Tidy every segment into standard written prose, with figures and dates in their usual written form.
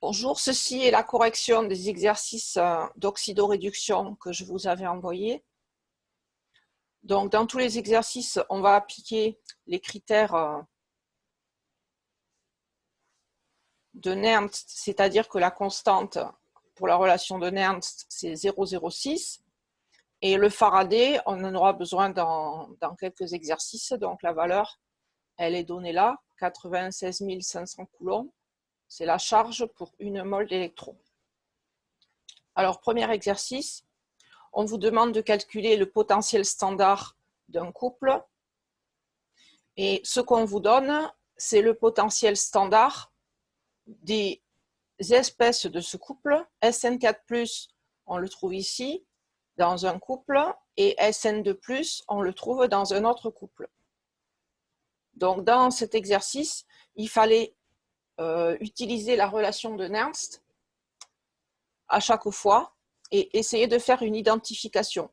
Bonjour, ceci est la correction des exercices d'oxydoréduction que je vous avais envoyés. Donc, dans tous les exercices, on va appliquer les critères de Nernst, c'est-à-dire que la constante pour la relation de Nernst, c'est 0,06. Et le Faraday, on en aura besoin dans quelques exercices. Donc, la valeur, elle est donnée là, 96 500 coulombs. C'est la charge pour 1 mol d'électrons. Alors, premier exercice, on vous demande de calculer le potentiel standard d'un couple. Et ce qu'on vous donne, c'est le potentiel standard des espèces de ce couple. SN4+, on le trouve ici, dans un couple, et SN2+, on le trouve dans un autre couple. Donc, dans cet exercice, il fallait utiliser la relation de Nernst à chaque fois et essayer de faire une identification.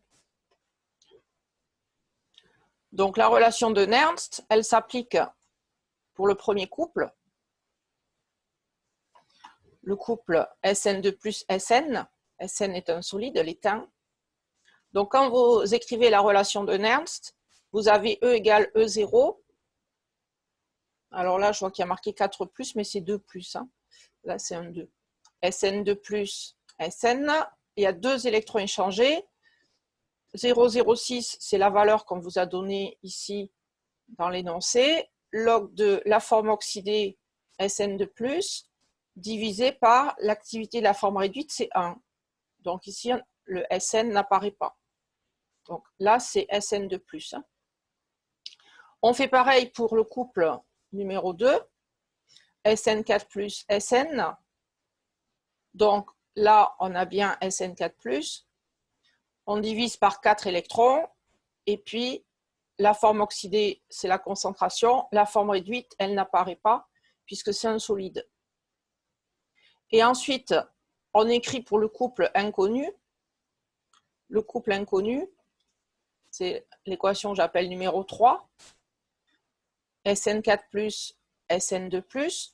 Donc, la relation de Nernst, elle s'applique pour le premier couple, le couple SN2 plus SN. SN est un solide, l'étain. Donc, quand vous écrivez la relation de Nernst, vous avez E égale E0. Alors là, je vois qu'il y a marqué 4 plus, mais c'est 2 plus. Hein. Là, c'est un 2. SN2 plus SN. Il y a 2 électrons échangés. 0,06, c'est la valeur qu'on vous a donnée ici dans l'énoncé. Log de la forme oxydée SN2+, divisé par l'activité de la forme réduite, c'est 1. Donc ici, le SN n'apparaît pas. Donc là, c'est SN2+. On fait pareil pour le couple numéro 2, SN4+, SN. Donc là, on a bien SN4+. On divise par 4 électrons. Et puis, la forme oxydée, c'est la concentration. La forme réduite, elle n'apparaît pas, puisque c'est un solide. Et ensuite, on écrit pour le couple inconnu. Le couple inconnu, c'est l'équation que j'appelle numéro 3. SN4+, SN2+.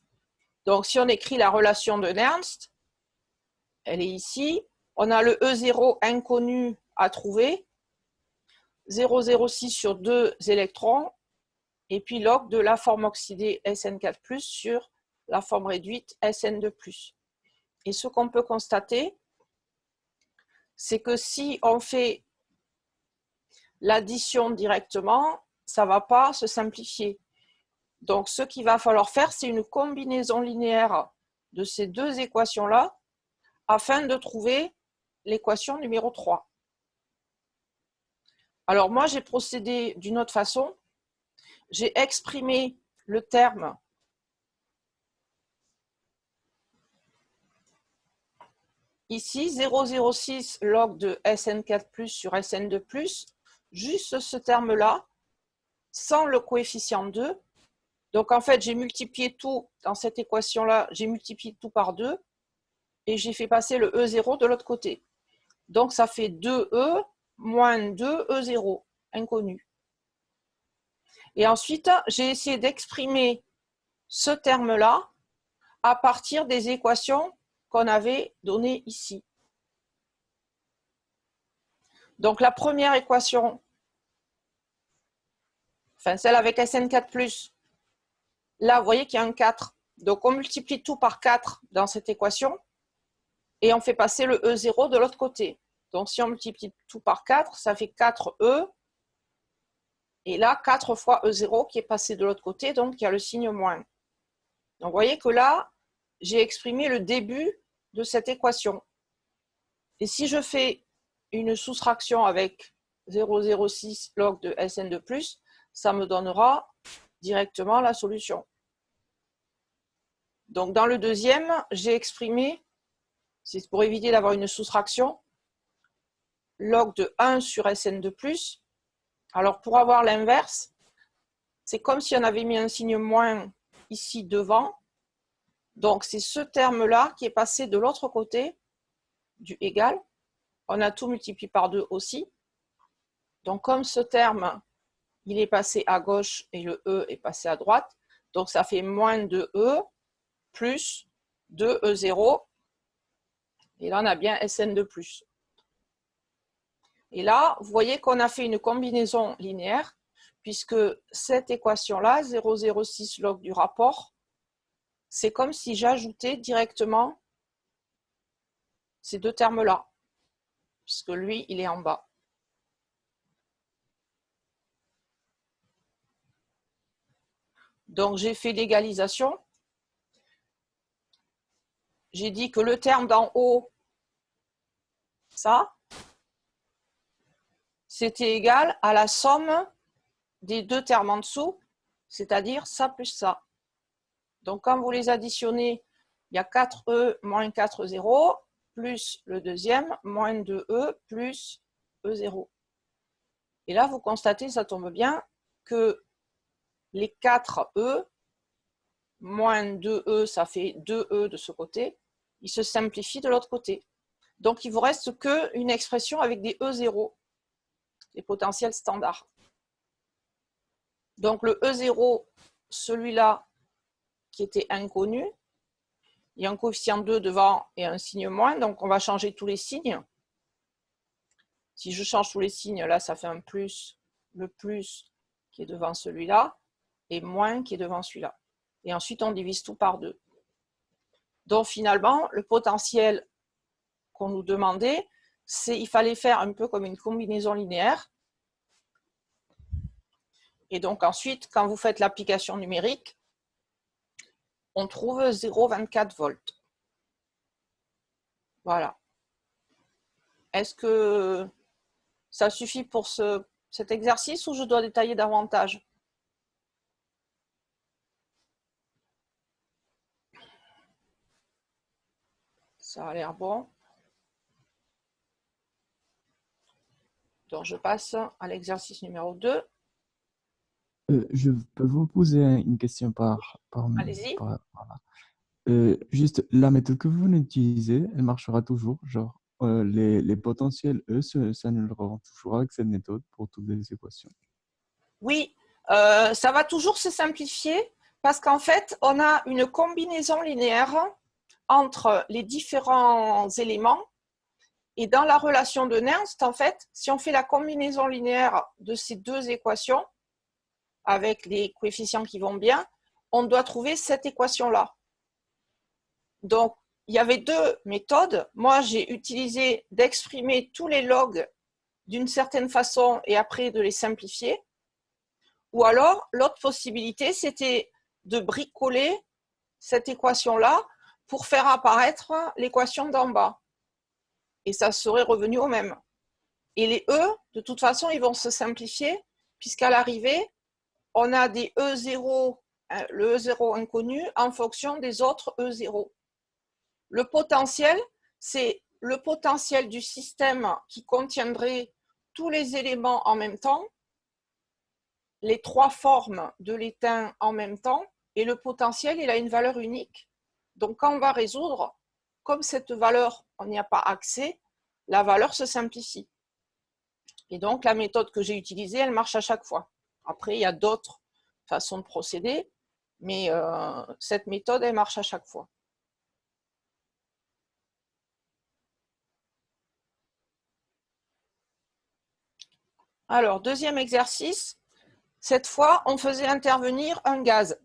Donc, si on écrit la relation de Nernst, elle est ici. On a le E0 inconnu à trouver. 0,06 sur 2 électrons. Et puis, log de la forme oxydée SN4+, sur la forme réduite SN2+. Et ce qu'on peut constater, c'est que si on fait l'addition directement, ça ne va pas se simplifier. Donc, ce qu'il va falloir faire, c'est une combinaison linéaire de ces deux équations-là afin de trouver l'équation numéro 3. Alors, moi, j'ai procédé d'une autre façon. J'ai exprimé le terme ici, 0,06 log de SN4+, sur SN2+, juste ce terme-là, sans le coefficient 2. Donc, en fait, j'ai multiplié tout dans cette équation-là, j'ai multiplié tout par 2 et j'ai fait passer le E0 de l'autre côté. Donc, ça fait 2E moins 2E0, inconnu. Et ensuite, j'ai essayé d'exprimer ce terme-là à partir des équations qu'on avait données ici. Donc, la première équation, enfin celle avec SN4+, là, vous voyez qu'il y a un 4. Donc, on multiplie tout par 4 dans cette équation et on fait passer le E0 de l'autre côté. Donc, si on multiplie tout par 4, ça fait 4E. Et là, 4 fois E0 qui est passé de l'autre côté, donc il y a le signe moins. Donc, vous voyez que là, j'ai exprimé le début de cette équation. Et si je fais une soustraction avec 0,06 log de SN2+, ça me donnera directement la solution. Donc, dans le deuxième, j'ai exprimé, c'est pour éviter d'avoir une soustraction, log de 1 sur SN2+. Alors, pour avoir l'inverse, c'est comme si on avait mis un signe moins ici devant. Donc, c'est ce terme-là qui est passé de l'autre côté du égal. On a tout multiplié par 2 aussi. Donc, comme ce terme, il est passé à gauche et le E est passé à droite, donc ça fait moins 2E plus de E0. Et là, on a bien Sn2+. Et là, vous voyez qu'on a fait une combinaison linéaire, puisque cette équation-là, 0,06 log du rapport, c'est comme si j'ajoutais directement ces deux termes-là, puisque lui, il est en bas. Donc, j'ai fait l'égalisation. J'ai dit que le terme d'en haut, ça, c'était égal à la somme des deux termes en dessous, c'est-à-dire ça plus ça. Donc, quand vous les additionnez, il y a 4E moins 4E0, plus le deuxième, moins 2E, plus E0. Et là, vous constatez, ça tombe bien, que les 4E, moins 2E, ça fait 2E de ce côté, ils se simplifient de l'autre côté. Donc, il ne vous reste qu'une expression avec des E0, les potentiels standards. Donc, le E0, celui-là, qui était inconnu, il y a un coefficient 2 devant et un signe moins, donc on va changer tous les signes. Si je change tous les signes, là, ça fait un plus, le plus qui est devant celui-là, et moins qui est devant celui-là. Et ensuite, on divise tout par 2. Donc, finalement, le potentiel qu'on nous demandait, c'est il fallait faire un peu comme une combinaison linéaire. Et donc, ensuite, quand vous faites l'application numérique, on trouve 0,24 volts. Voilà. Est-ce que ça suffit pour cet exercice ou je dois détailler davantage? Ça a l'air bon. Donc, je passe à l'exercice numéro 2. Je peux vous poser une question Allez-y. juste la méthode que vous venez d'utiliser, elle marchera toujours. Genre, les potentiels, eux, s'annuleront toujours avec cette méthode pour toutes les équations. Oui, ça va toujours se simplifier parce qu'en fait, on a une combinaison linéaire entre les différents éléments. Et dans la relation de Nernst, en fait, si on fait la combinaison linéaire de ces deux équations, avec les coefficients qui vont bien, on doit trouver cette équation-là. Donc, il y avait deux méthodes. Moi, j'ai utilisé d'exprimer tous les logs d'une certaine façon et après de les simplifier. Ou alors, l'autre possibilité, c'était de bricoler cette équation-là pour faire apparaître l'équation d'en bas. Et ça serait revenu au même. Et les E, de toute façon, ils vont se simplifier, puisqu'à l'arrivée, on a des E0, le E0 inconnu, en fonction des autres E0. Le potentiel, c'est le potentiel du système qui contiendrait tous les éléments en même temps, les trois formes de l'étain en même temps, et le potentiel, il a une valeur unique. Donc, quand on va résoudre, comme cette valeur, on n'y a pas accès, la valeur se simplifie. Et donc, la méthode que j'ai utilisée, elle marche à chaque fois. Après, il y a d'autres façons de procéder, mais cette méthode, elle marche à chaque fois. Alors, deuxième exercice, cette fois, on faisait intervenir un gaz.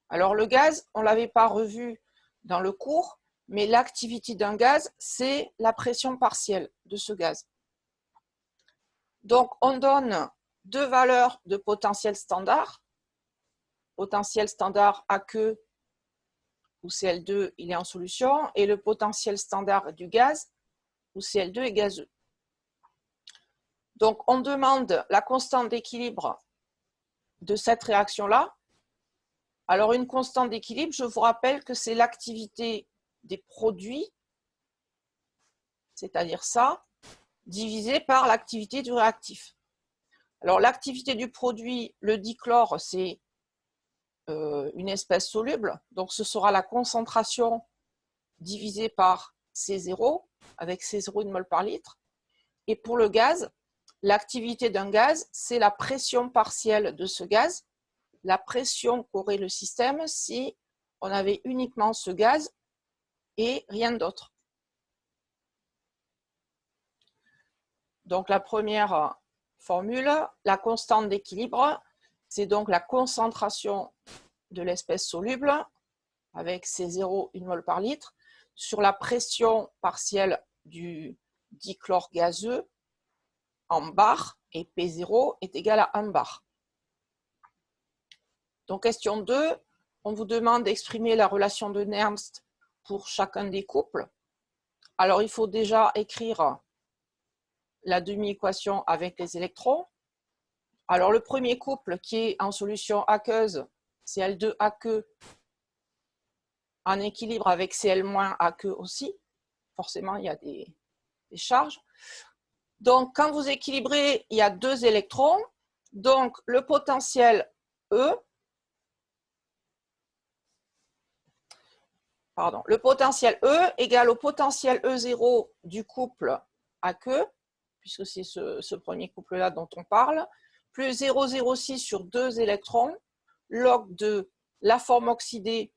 Alors, le gaz, on ne l'avait pas revu dans le cours, mais l'activité d'un gaz, c'est la pression partielle de ce gaz. Donc, on donne deux valeurs de potentiel standard. Potentiel standard aqueux où Cl2 il est en solution, et le potentiel standard du gaz, où Cl2 est gazeux. Donc, on demande la constante d'équilibre de cette réaction-là. Alors, une constante d'équilibre, je vous rappelle que c'est l'activité des produits, c'est-à-dire ça, divisé par l'activité du réactif. Alors, l'activité du produit, le dichlore, c'est une espèce soluble, donc ce sera la concentration divisée par C0, avec C0 mol par litre. Et pour le gaz, l'activité d'un gaz, c'est la pression partielle de ce gaz, la pression qu'aurait le système si on avait uniquement ce gaz et rien d'autre. Donc la première formule, la constante d'équilibre, c'est donc la concentration de l'espèce soluble avec C0, 1 mol par litre, sur la pression partielle du dichlore gazeux en bar, et P0 est égal à 1 bar. Donc question 2, on vous demande d'exprimer la relation de Nernst pour chacun des couples. Alors il faut déjà écrire la demi-équation avec les électrons. Alors le premier couple qui est en solution aqueuse, Cl2 aqueux, en équilibre avec Cl- aqueux aussi. Forcément, il y a des charges. Donc, quand vous équilibrez, il y a 2 électrons. Donc, le potentiel E, le potentiel E égale au potentiel E0 du couple aqueux, puisque c'est ce premier couple-là dont on parle, plus 0,06 sur 2 électrons, log de la forme oxydée,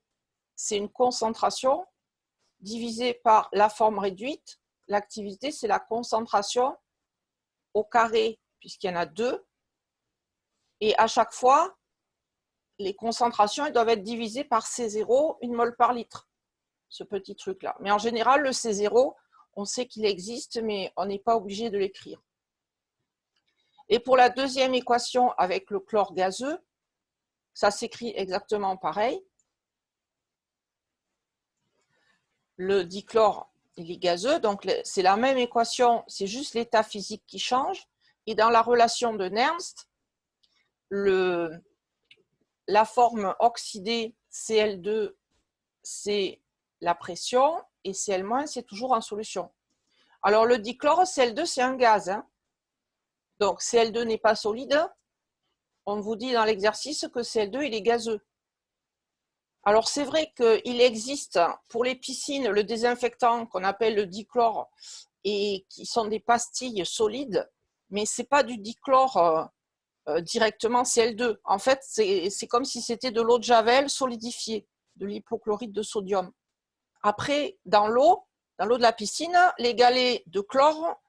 c'est une concentration, divisé par la forme réduite, l'activité, c'est la concentration au carré, puisqu'il y en a 2. Et à chaque fois, les concentrations elles doivent être divisées par C0, 1 mol par litre, ce petit truc-là. Mais en général, le C0, on sait qu'il existe, mais on n'est pas obligé de l'écrire. Et pour la deuxième équation avec le chlore gazeux, ça s'écrit exactement pareil. Le dichlore, il est gazeux, donc c'est la même équation, c'est juste l'état physique qui change. Et dans la relation de Nernst, la forme oxydée Cl2, c'est la pression, et Cl-, c'est toujours en solution. Alors le dichlore, Cl2, c'est un gaz. Hein. Donc Cl2 n'est pas solide. On vous dit dans l'exercice que Cl2, il est gazeux. Alors c'est vrai qu'il existe pour les piscines le désinfectant qu'on appelle le dichlore et qui sont des pastilles solides, mais ce n'est pas du dichlore directement Cl2. En fait, c'est comme si c'était de l'eau de Javel solidifiée, de l'hypochlorite de sodium. Après, dans l'eau de la piscine, les galets de chlore,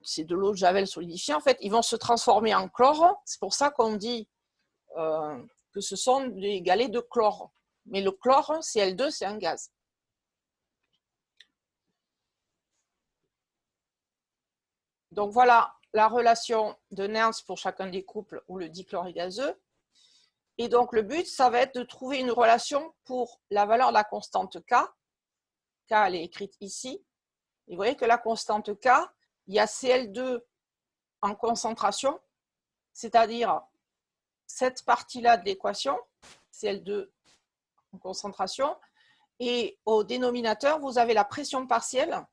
c'est de l'eau de Javel solidifiée, en fait, ils vont se transformer en chlore. C'est pour ça qu'on dit que ce sont des galets de chlore. Mais le chlore, Cl2, c'est un gaz. Donc voilà la relation de Nernst pour chacun des couples où le dichlore est gazeux. Et donc le but, ça va être de trouver une relation pour la valeur de la constante K. K, elle est écrite ici. Et vous voyez que la constante K, il y a Cl2 en concentration, c'est-à-dire cette partie-là de l'équation, Cl2 en concentration, et au dénominateur, vous avez la pression partielle,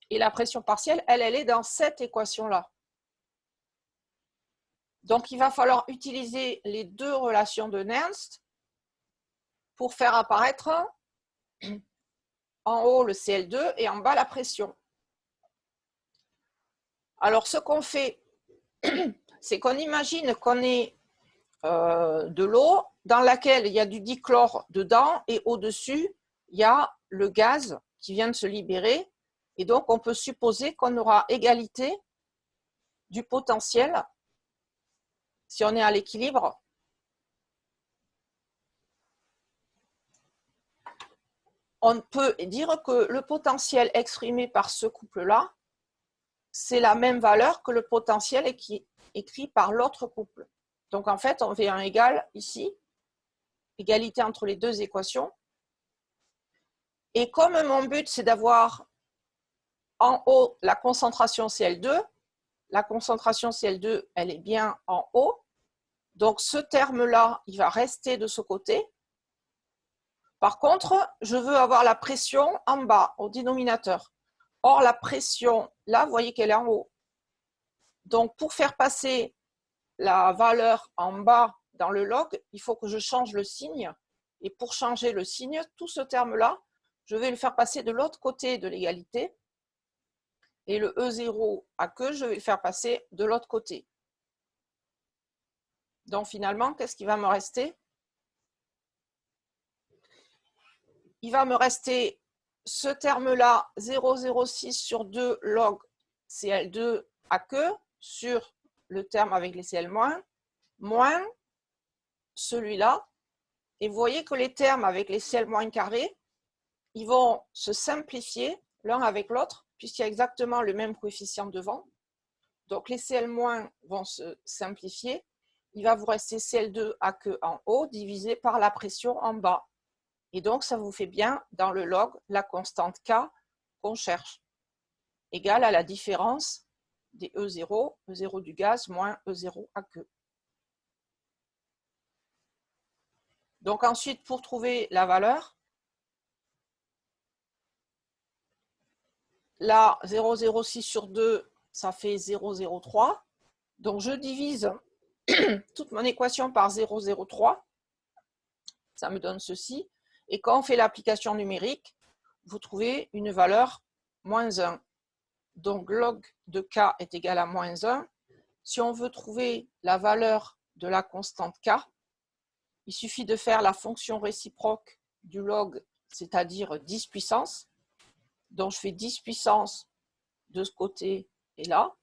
et la pression partielle, elle est dans cette équation-là. Donc, il va falloir utiliser les deux relations de Nernst pour faire apparaître en haut le Cl2 et en bas la pression. Alors, ce qu'on fait, c'est qu'on imagine qu'on est de l'eau dans laquelle il y a du dichlore dedans et au-dessus, il y a le gaz qui vient de se libérer. Et donc, on peut supposer qu'on aura égalité du potentiel si on est à l'équilibre. On peut dire que le potentiel exprimé par ce couple-là, c'est la même valeur que le potentiel écrit par l'autre couple. Donc, en fait, on fait un égal ici, égalité entre les deux équations. Et comme mon but, c'est d'avoir en haut la concentration Cl2, la concentration Cl2, elle est bien en haut. Donc, ce terme-là, il va rester de ce côté. Par contre, je veux avoir la pression en bas, au dénominateur. Or, la pression, là, vous voyez qu'elle est en haut. Donc, pour faire passer la valeur en bas dans le log, il faut que je change le signe. Et pour changer le signe, tout ce terme-là, je vais le faire passer de l'autre côté de l'égalité. Et le E0 aqueux, je vais le faire passer de l'autre côté. Donc, finalement, qu'est-ce qui va me rester? il va me rester ce terme-là, 0,06 sur 2 log Cl2 à queue sur le terme avec les Cl-, moins celui-là. Et vous voyez que les termes avec les Cl- carrés, ils vont se simplifier l'un avec l'autre, puisqu'il y a exactement le même coefficient devant. Donc les Cl- vont se simplifier. Il va vous rester Cl2 à queue en haut, divisé par la pression en bas. Et donc, ça vous fait bien, dans le log, la constante K qu'on cherche, égale à la différence des E0 du gaz moins E0 à queue. Donc ensuite, pour trouver la valeur, là, 0,06 sur 2, ça fait 0,03. Donc je divise toute mon équation par 0,03. Ça me donne ceci. Et quand on fait l'application numérique, vous trouvez une valeur moins 1. Donc log de K est égal à moins 1. Si on veut trouver la valeur de la constante K, il suffit de faire la fonction réciproque du log, c'est-à-dire 10 puissance. Donc je fais 10 puissance de ce côté et là.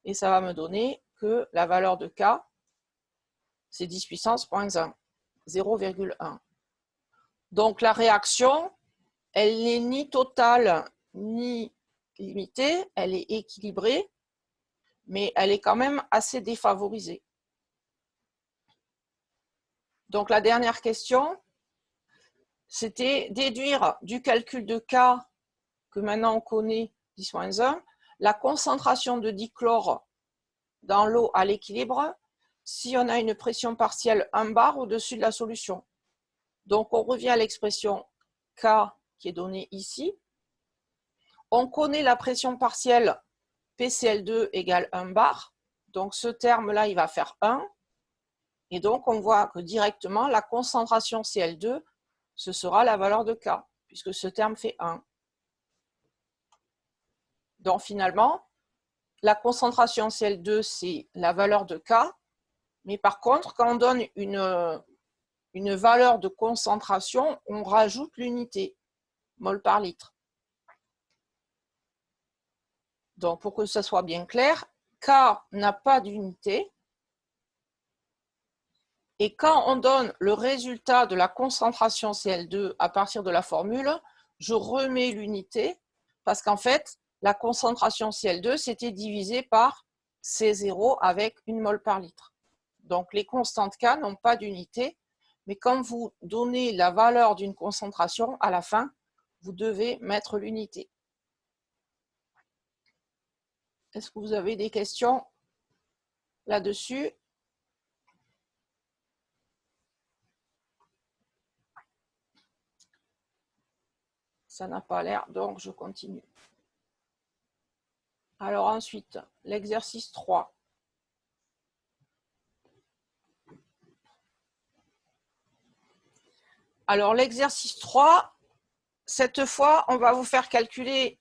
Et ça va me donner que la valeur de K, c'est 10 puissance moins 1, 0,1. Donc la réaction, elle n'est ni totale ni limitée, elle est équilibrée, mais elle est quand même assez défavorisée. Donc la dernière question, c'était déduire du calcul de K, que maintenant on connaît, 10-1, la concentration de dichlore dans l'eau à l'équilibre si on a une pression partielle 1 bar au-dessus de la solution. Donc on revient à l'expression K qui est donnée ici. On connaît la pression partielle PCl2 égale 1 bar. Donc ce terme-là, il va faire 1. Et donc on voit que directement, la concentration Cl2, ce sera la valeur de K, puisque ce terme fait 1. Donc finalement, la concentration Cl2, c'est la valeur de K. Mais par contre, quand on donne une valeur de concentration, on rajoute l'unité, mol par litre. Donc, pour que ce soit bien clair, K n'a pas d'unité. Et quand on donne le résultat de la concentration Cl2 à partir de la formule, je remets l'unité parce qu'en fait, la concentration Cl2, c'était divisé par C0 avec 1 mol par litre. Donc, les constantes K n'ont pas d'unité, mais quand vous donnez la valeur d'une concentration, à la fin, vous devez mettre l'unité. Est-ce que vous avez des questions là-dessus? Ça n'a pas l'air, donc je continue. Alors ensuite, l'exercice 3. Alors l'exercice 3, cette fois, on va vous faire calculer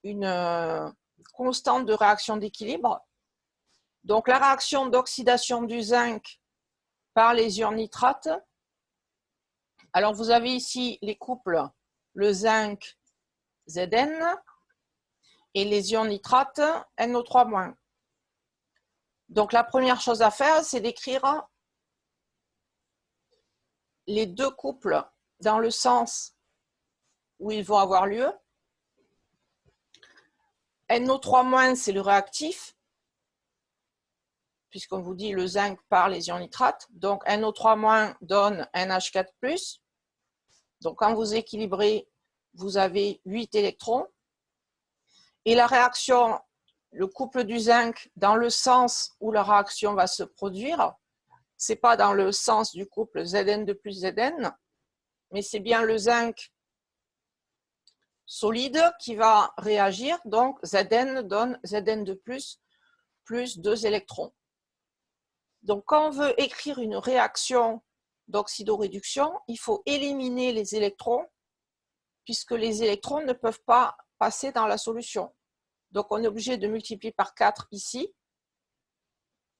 une constante de réaction d'équilibre. Donc la réaction d'oxydation du zinc par les ions nitrates. Alors vous avez ici les couples, le zinc Zn et les ions nitrates NO3-. Donc la première chose à faire, c'est d'écrire les deux couples dans le sens où ils vont avoir lieu. NO3-, c'est le réactif, puisqu'on vous dit le zinc par les ions nitrates. Donc NO3- donne NH4+. Donc quand vous équilibrez, vous avez 8 électrons. Et la réaction, le couple du zinc, dans le sens où la réaction va se produire, ce n'est pas dans le sens du couple Zn2 plus Zn, mais c'est bien le zinc solide qui va réagir. Donc Zn donne Zn2 plus 2 électrons. Donc quand on veut écrire une réaction d'oxydoréduction, il faut éliminer les électrons, puisque les électrons ne peuvent pas passer dans la solution. Donc on est obligé de multiplier par 4 ici.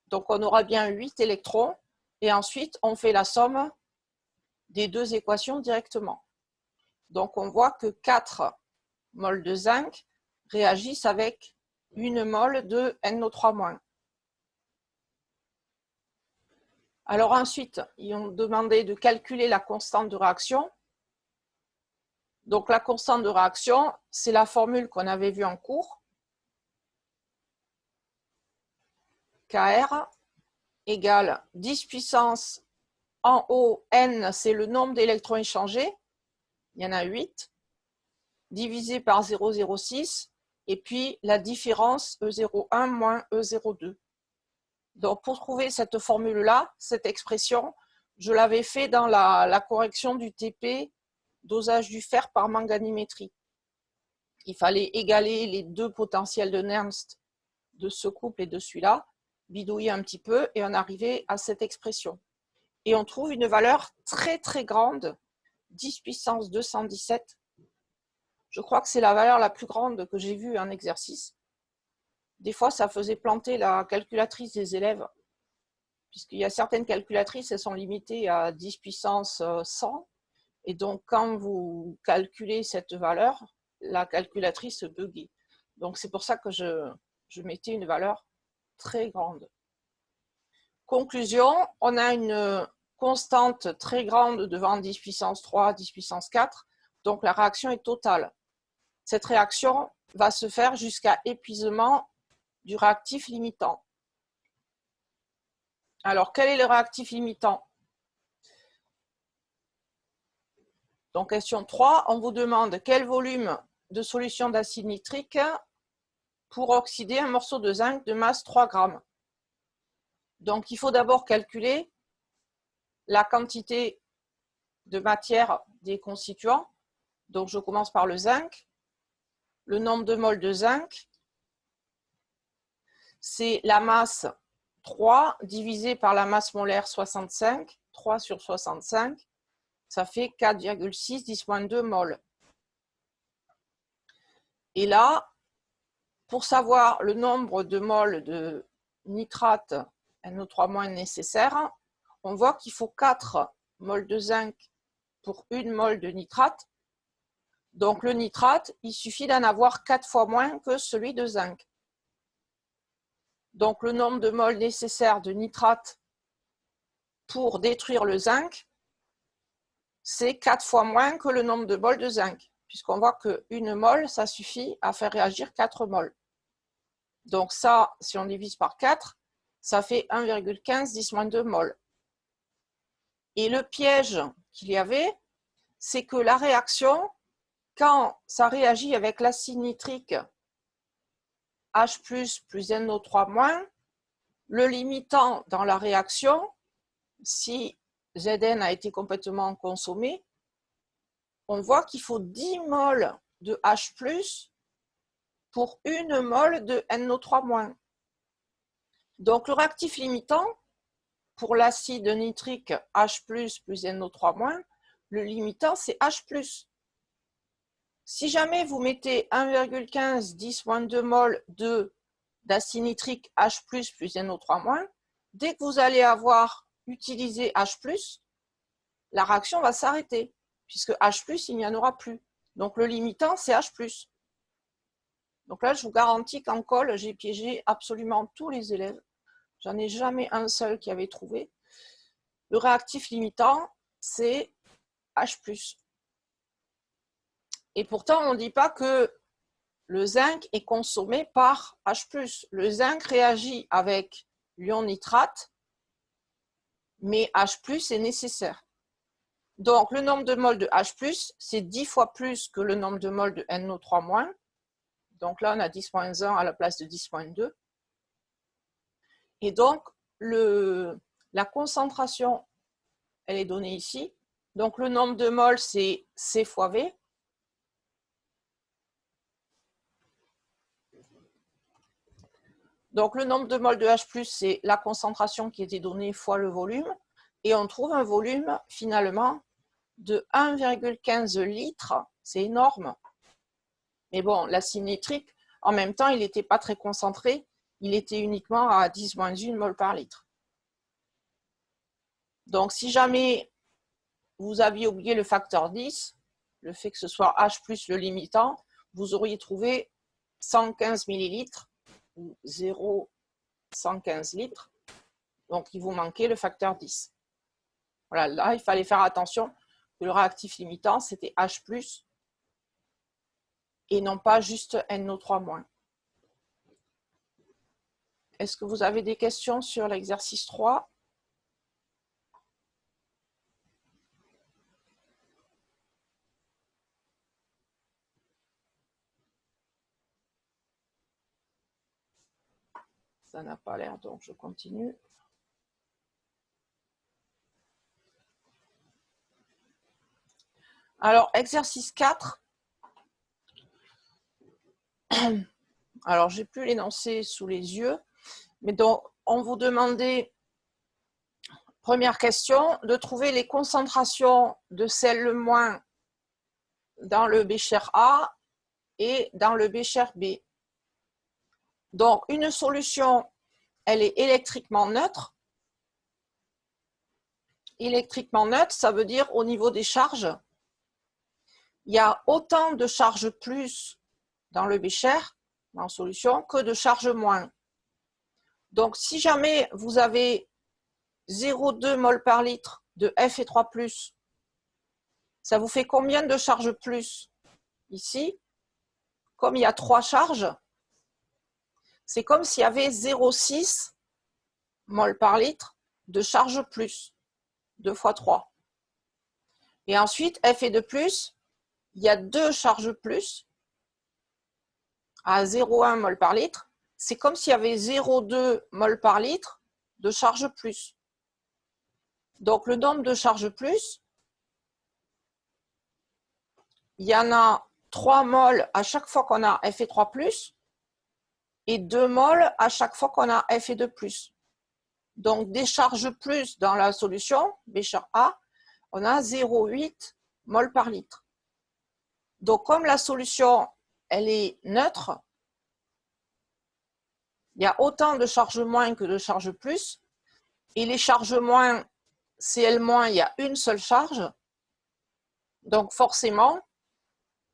Donc on aura bien 8 électrons. Et ensuite, on fait la somme des deux équations directement. Donc, on voit que 4 moles de zinc réagissent avec 1 mol de NO3-. Alors ensuite, ils ont demandé de calculer la constante de réaction. Donc, la constante de réaction, c'est la formule qu'on avait vue en cours. Kr égale 10 puissance en haut, N, c'est le nombre d'électrons échangés. Il y en a 8, divisé par 0,06, et puis la différence E01 moins E02. Donc, pour trouver cette formule-là, cette expression, je l'avais fait dans la correction du TP, dosage du fer par manganimétrie. Il fallait égaler les deux potentiels de Nernst de ce couple et de celui-là, bidouiller un petit peu, et on arrivait à cette expression. Et on trouve une valeur très très grande, 10 puissance 217. Je crois que c'est la valeur la plus grande que j'ai vue en exercice. Des fois, ça faisait planter la calculatrice des élèves, puisqu'il y a certaines calculatrices, elles sont limitées à 10 puissance 100. Et donc, quand vous calculez cette valeur, la calculatrice buguait. Donc, c'est pour ça que je mettais une valeur très grande. Conclusion, on a une constante très grande devant 10 puissance 3, 10 puissance 4, donc la réaction est totale. Cette réaction va se faire jusqu'à épuisement du réactif limitant. Alors, quel est le réactif limitant? Donc, question 3, on vous demande quel volume de solution d'acide nitrique pour oxyder un morceau de zinc de masse 3 grammes. Donc, il faut d'abord calculer la quantité de matière des constituants. Donc, je commence par le zinc. Le nombre de moles de zinc, c'est la masse 3 divisé par la masse molaire 65. 3 sur 65, ça fait 4,6 10-2 moles. Et là, pour savoir le nombre de moles de nitrate NO3- nécessaire, on voit qu'il faut 4 moles de zinc pour 1 mol de nitrate. Donc le nitrate, il suffit d'en avoir 4 fois moins que celui de zinc. Donc le nombre de moles nécessaires de nitrate pour détruire le zinc, c'est 4 fois moins que le nombre de moles de zinc, puisqu'on voit que 1 mol, ça suffit à faire réagir 4 moles. Donc ça, si on divise par 4, ça fait 1,15 10-2 moles. Et le piège qu'il y avait, c'est que la réaction, quand ça réagit avec l'acide nitrique H+, plus NO3-, le limitant dans la réaction, si Zn a été complètement consommé, on voit qu'il faut 10 moles de H+, pour 1 mol de NO3-. Donc le réactif limitant, pour l'acide nitrique H+, plus NO3-, le limitant c'est H+. Si jamais vous mettez 1,15 10-2 mol d'acide nitrique H+, plus NO3-, dès que vous allez avoir utilisé H+, la réaction va s'arrêter, puisque H+, il n'y en aura plus. Donc le limitant, c'est H+. Donc là, je vous garantis qu'en colle, j'ai piégé absolument tous les élèves. J'en ai jamais un seul qui avait trouvé. Le réactif limitant, c'est H+. Et pourtant, on ne dit pas que le zinc est consommé par H+. Le zinc réagit avec l'ion nitrate, mais H+ est nécessaire. Donc, le nombre de moles de H+, c'est 10 fois plus que le nombre de moles de NO3-. Donc là, on a 10-1 à la place de 10-2. Et donc, la concentration, elle est donnée ici. Donc, le nombre de moles, c'est C fois V. Donc, le nombre de moles de H+, c'est la concentration qui était donnée fois le volume. Et on trouve un volume, finalement, de 1,15 litres. C'est énorme. Mais bon, l'acide nitrique, en même temps, il n'était pas très concentré. Il était uniquement à 10-1 mol par litre. Donc, si jamais vous aviez oublié le facteur 10, le fait que ce soit H plus le limitant, vous auriez trouvé 115 millilitres ou 0,115 litres. Donc, il vous manquait le facteur 10. Voilà, là, il fallait faire attention que le réactif limitant, c'était H plus et non pas juste NO3-. Est-ce que vous avez des questions sur l'exercice 3? Ça n'a pas l'air, donc je continue. Alors, exercice 4. Alors, j'ai plus l'énoncé sous les yeux, mais donc, on vous demandait, première question, de trouver les concentrations de sel moins dans le bécher A et dans le bécher B. Donc, une solution, elle est électriquement neutre. Électriquement neutre, ça veut dire au niveau des charges, il y a autant de charges plus dans le bécher, en solution, que de charges moins. Donc, si jamais vous avez 0,2 mol par litre de Fe3+, ça vous fait combien de charges plus? Ici, comme il y a 3 charges, c'est comme s'il y avait 0,6 mol par litre de charge plus, 2 fois 3. Et ensuite, Fe2+, il y a 2 charges plus à 0,1 mol par litre. C'est comme s'il y avait 0,2 mol par litre de charge plus. Donc, le nombre de charges plus, il y en a 3 mols à chaque fois qu'on a Fe3+, et 2 mols à chaque fois qu'on a Fe2+. Donc, des charges plus dans la solution, bécher A, on a 0,8 mol par litre. Donc, comme la solution, elle est neutre, il y a autant de charges moins que de charges plus, et les charges moins, Cl-, il y a une seule charge. Donc, forcément,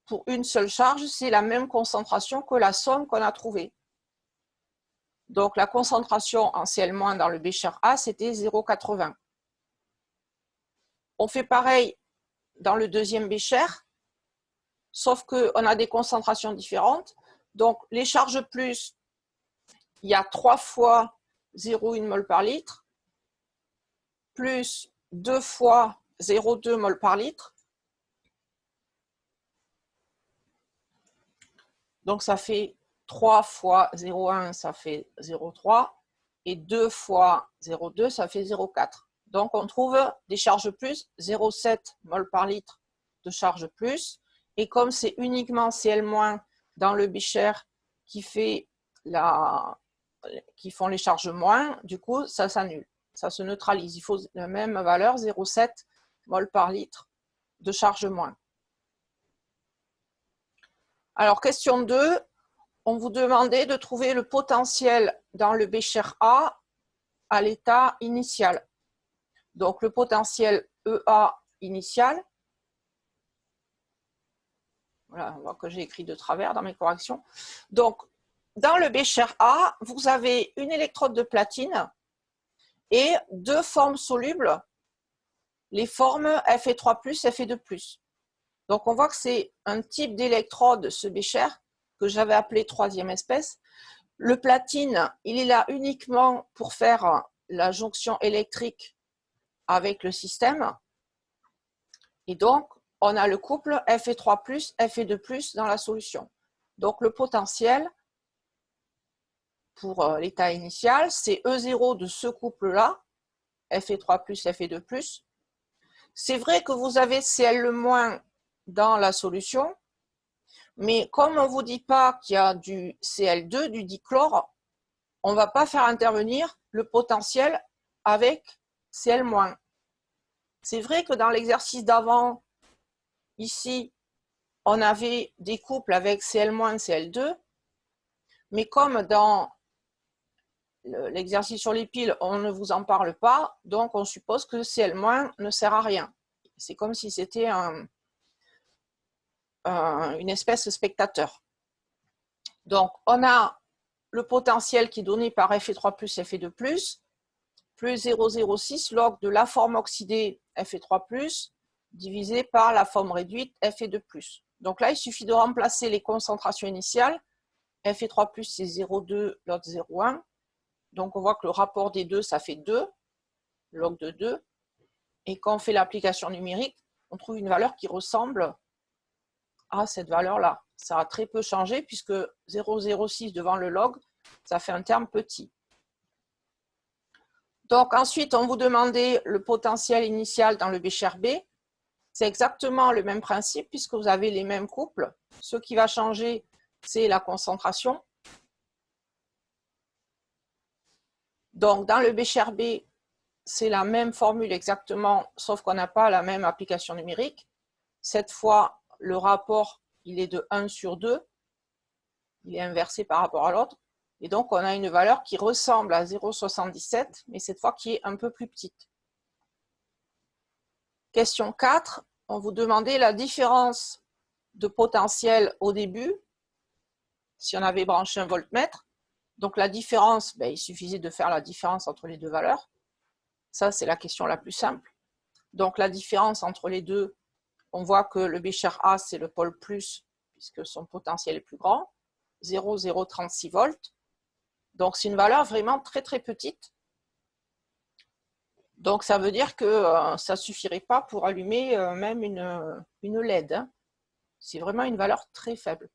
pour une seule charge, c'est la même concentration que la somme qu'on a trouvée. Donc, la concentration en Cl- dans le bécher A, c'était 0,80. On fait pareil dans le deuxième bécher, sauf qu'on a des concentrations différentes. Donc, les charges plus, il y a 3 fois 0,1 mol par litre, plus 2 fois 0,2 mol par litre. Donc, ça fait 3 fois 0,1, ça fait 0,3. Et 2 fois 0,2, ça fait 0,4. Donc, on trouve des charges plus, 0,7 mol par litre de charge plus. Et comme c'est uniquement Cl- dans le bécher qui font les charges moins, du coup, ça s'annule. Ça se neutralise. Il faut la même valeur, 0,7 mol par litre de charge moins. Alors, question 2. On vous demandait de trouver le potentiel dans le bécher A à l'état initial. Donc, le potentiel EA initial, voilà, on voit que j'ai écrit de travers dans mes corrections. Donc, dans le bécher A, vous avez une électrode de platine et 2 formes solubles, les formes Fe3+, Fe2+. Donc, on voit que c'est un type d'électrode, ce bécher, que j'avais appelé 3e espèce. Le platine, il est là uniquement pour faire la jonction électrique avec le système. Et donc, on a le couple Fe3+, Fe2+, dans la solution. Donc, le potentiel pour l'état initial, c'est E0 de ce couple-là, Fe3+, Fe2+. C'est vrai que vous avez Cl- dans la solution, mais comme on ne vous dit pas qu'il y a du Cl2, du dichlore, on ne va pas faire intervenir le potentiel avec Cl-. C'est vrai que dans l'exercice d'avant, ici, on avait des couples avec Cl-, Cl2, mais comme dans l'exercice sur les piles, on ne vous en parle pas, donc on suppose que Cl- ne sert à rien. C'est comme si c'était une espèce spectateur. Donc, on a le potentiel qui est donné par Fe3+, Fe2+, plus 0,06 log de la forme oxydée Fe3+, divisé par la forme réduite Fe2+. Donc là, il suffit de remplacer les concentrations initiales. Fe3+, c'est 0,2, l'autre 0,1. Donc, on voit que le rapport des deux, ça fait 2, log de 2. Et quand on fait l'application numérique, on trouve une valeur qui ressemble à cette valeur-là. Ça a très peu changé puisque 0,06 devant le log, ça fait un terme petit. Donc ensuite, on vous demandait le potentiel initial dans le bécher B. C'est exactement le même principe puisque vous avez les mêmes couples. Ce qui va changer, c'est la concentration. Donc dans le bécher B, c'est la même formule exactement, sauf qu'on n'a pas la même application numérique. Cette fois, le rapport, il est de 1 sur 2. Il est inversé par rapport à l'autre. Et donc, on a une valeur qui ressemble à 0,77, mais cette fois qui est un peu plus petite. Question 4, on vous demandait la différence de potentiel au début, si on avait branché un voltmètre. Donc, la différence, il suffisait de faire la différence entre les deux valeurs. Ça, c'est la question la plus simple. Donc, la différence entre les deux, on voit que le bécher A, c'est le pôle plus, puisque son potentiel est plus grand, 0,036 volts. Donc, c'est une valeur vraiment très, très petite. Donc, ça veut dire que ça ne suffirait pas pour allumer même une LED. Hein. C'est vraiment une valeur très faible.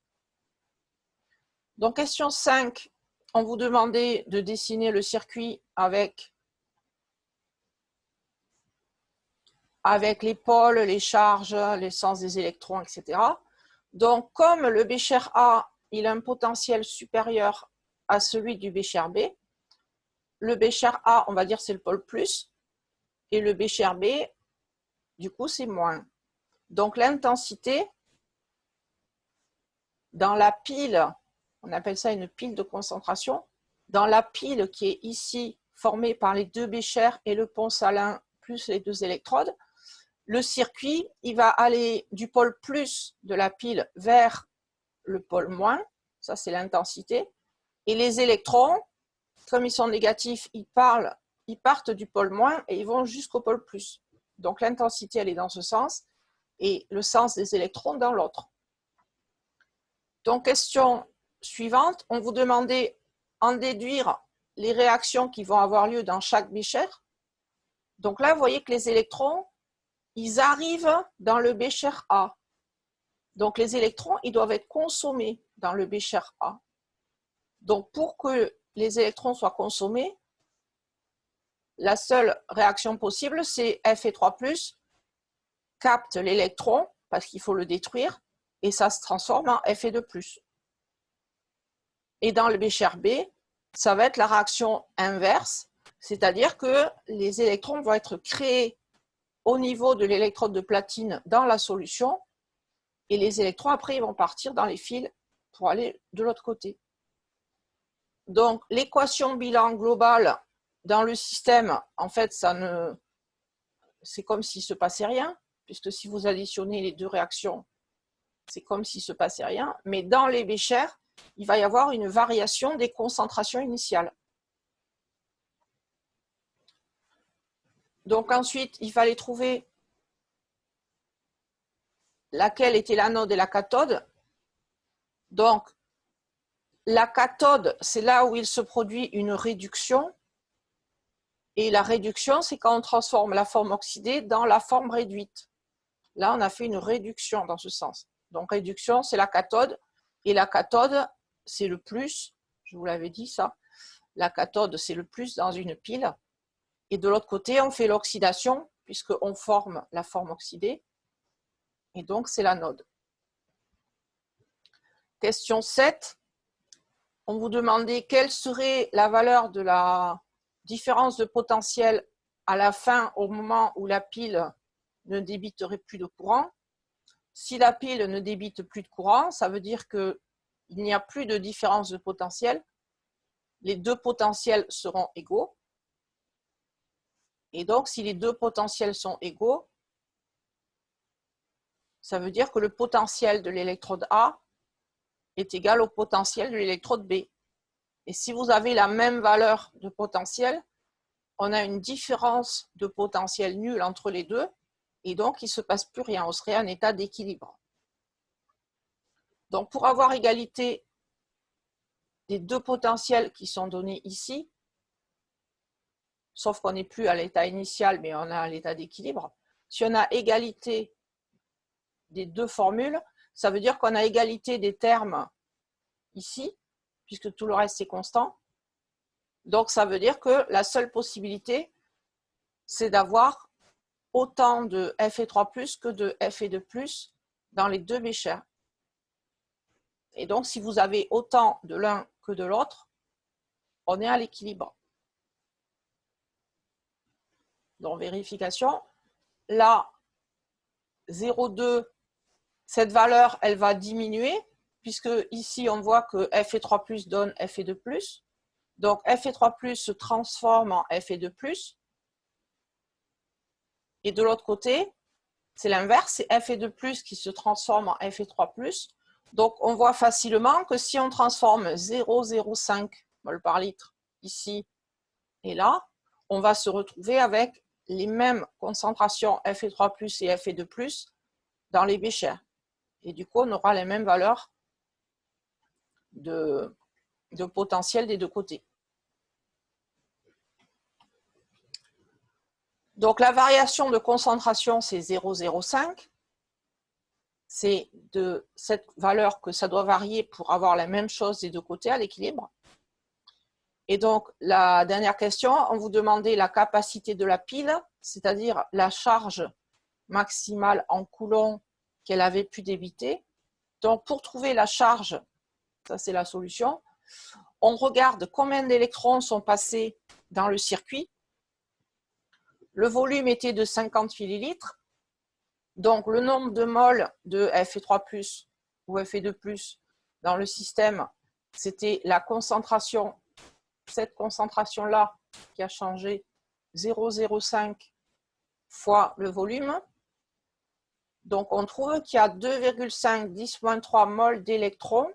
Donc, question 5, on vous demandait de dessiner le circuit avec les pôles, les charges, les sens des électrons, etc. Donc, comme le bécher A, il a un potentiel supérieur à celui du bécher B, le bécher A, on va dire, c'est le pôle plus, et le bécher B, du coup, c'est moins. Donc, l'intensité dans la pile, on appelle ça une pile de concentration, dans la pile qui est ici formée par les deux béchers et le pont salin plus les deux électrodes, le circuit, il va aller du pôle plus de la pile vers le pôle moins, ça c'est l'intensité, et les électrons, comme ils sont négatifs, ils partent du pôle moins et ils vont jusqu'au pôle plus. Donc l'intensité, elle est dans ce sens, et le sens des électrons dans l'autre. Donc, question suivante, on vous demandait en déduire les réactions qui vont avoir lieu dans chaque bécher. Donc là, vous voyez que les électrons, ils arrivent dans le bécher A. Donc, les électrons, ils doivent être consommés dans le bécher A. Donc, pour que les électrons soient consommés, la seule réaction possible, c'est Fe3+, capte l'électron, parce qu'il faut le détruire, et ça se transforme en Fe2+. Et dans le bécher B, ça va être la réaction inverse, c'est-à-dire que les électrons vont être créés au niveau de l'électrode de platine dans la solution, et les électrons, après, ils vont partir dans les fils pour aller de l'autre côté. Donc, l'équation bilan globale dans le système, en fait, c'est comme s'il ne se passait rien, puisque si vous additionnez les deux réactions, c'est comme s'il ne se passait rien. Mais dans les béchers, il va y avoir une variation des concentrations initiales. Donc ensuite, il fallait trouver laquelle était l'anode et la cathode. Donc, la cathode, c'est là où il se produit une réduction. Et la réduction, c'est quand on transforme la forme oxydée dans la forme réduite. Là, on a fait une réduction dans ce sens. Donc, réduction, c'est la cathode. Et la cathode, c'est le plus. Je vous l'avais dit, ça. La cathode, c'est le plus dans une pile. Et de l'autre côté, on fait l'oxydation, puisqu'on forme la forme oxydée. Et donc, c'est l'anode. Question 7. On vous demandait quelle serait la valeur de la différence de potentiel à la fin, au moment où la pile ne débiterait plus de courant. Si la pile ne débite plus de courant, ça veut dire qu'il n'y a plus de différence de potentiel. Les deux potentiels seront égaux. Et donc, si les deux potentiels sont égaux, Ça veut dire que le potentiel de l'électrode A est égal au potentiel de l'électrode B. Et si vous avez la même valeur de potentiel, on a une différence de potentiel nulle entre les deux, et donc il ne se passe plus rien, on serait en état d'équilibre. Donc pour avoir égalité des deux potentiels qui sont donnés ici, sauf qu'on n'est plus à l'état initial, mais on est à l'état d'équilibre, si on a égalité des deux formules, ça veut dire qu'on a égalité des termes ici, puisque tout le reste est constant. Donc ça veut dire que la seule possibilité, c'est d'avoir autant de Fe3+, que de Fe2+, dans les deux béchers. Et donc, si vous avez autant de l'un que de l'autre, on est à l'équilibre. Donc, vérification. Là, 0,2, cette valeur, elle va diminuer, puisque ici, on voit que Fe3+ donne Fe2+. Donc, Fe3+ se transforme en Fe2+. Et de l'autre côté, c'est l'inverse, c'est Fe2+ qui se transforme en Fe3+. Donc, on voit facilement que si on transforme 0,05 mol par litre ici et là, on va se retrouver avec les mêmes concentrations Fe3+ et Fe2+ dans les béchers. Et du coup, on aura les mêmes valeurs de potentiel des deux côtés. Donc, la variation de concentration, c'est 0,05. C'est de cette valeur que ça doit varier pour avoir la même chose des deux côtés à l'équilibre. Et donc, la dernière question, on vous demandait la capacité de la pile, c'est-à-dire la charge maximale en coulombs qu'elle avait pu débiter. Donc, pour trouver la charge, ça c'est la solution, on regarde combien d'électrons sont passés dans le circuit. Le volume était de 50 millilitres. Donc, le nombre de moles de Fe3+ ou Fe2+ dans le système, c'était la concentration, cette concentration-là qui a changé 0,05 fois le volume. Donc, on trouve qu'il y a 2,5 10-3 moles d'électrons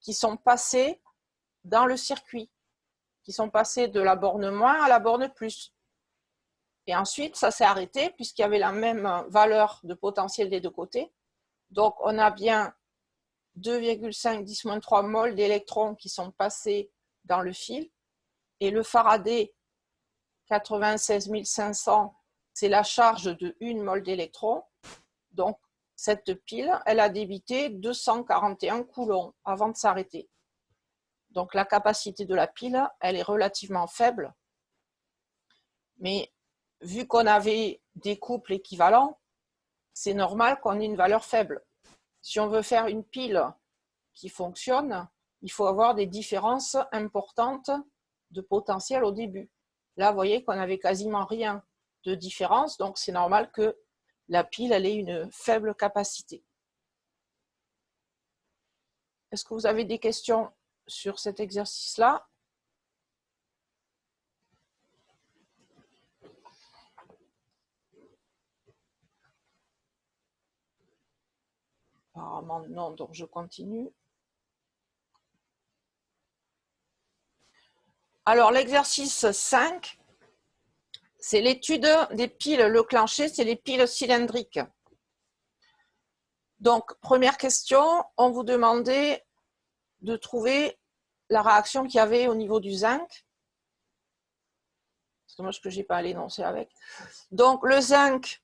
qui sont passés dans le circuit, qui sont passés de la borne moins à la borne plus. Et ensuite, ça s'est arrêté puisqu'il y avait la même valeur de potentiel des deux côtés. Donc, on a bien 2,5 10-3 moles d'électrons qui sont passés dans le fil. Et le Faraday 96 500, c'est la charge de 1 mol d'électrons. Donc, cette pile, elle a débité 241 coulombs avant de s'arrêter. Donc, la capacité de la pile, elle est relativement faible. Mais vu qu'on avait des couples équivalents, c'est normal qu'on ait une valeur faible. Si on veut faire une pile qui fonctionne, il faut avoir des différences importantes de potentiel au début. Là, vous voyez qu'on n'avait quasiment rien de différence, donc c'est normal que la pile elle ait une faible capacité. Est-ce que vous avez des questions sur cet exercice-là? Apparemment non, donc je continue. Alors l'exercice 5, c'est l'étude des piles Leclanché, c'est les piles cylindriques. Donc première question, on vous demandait de trouver la réaction qu'il y avait au niveau du zinc. C'est dommage que je n'ai pas l'énoncé avec. Donc le zinc,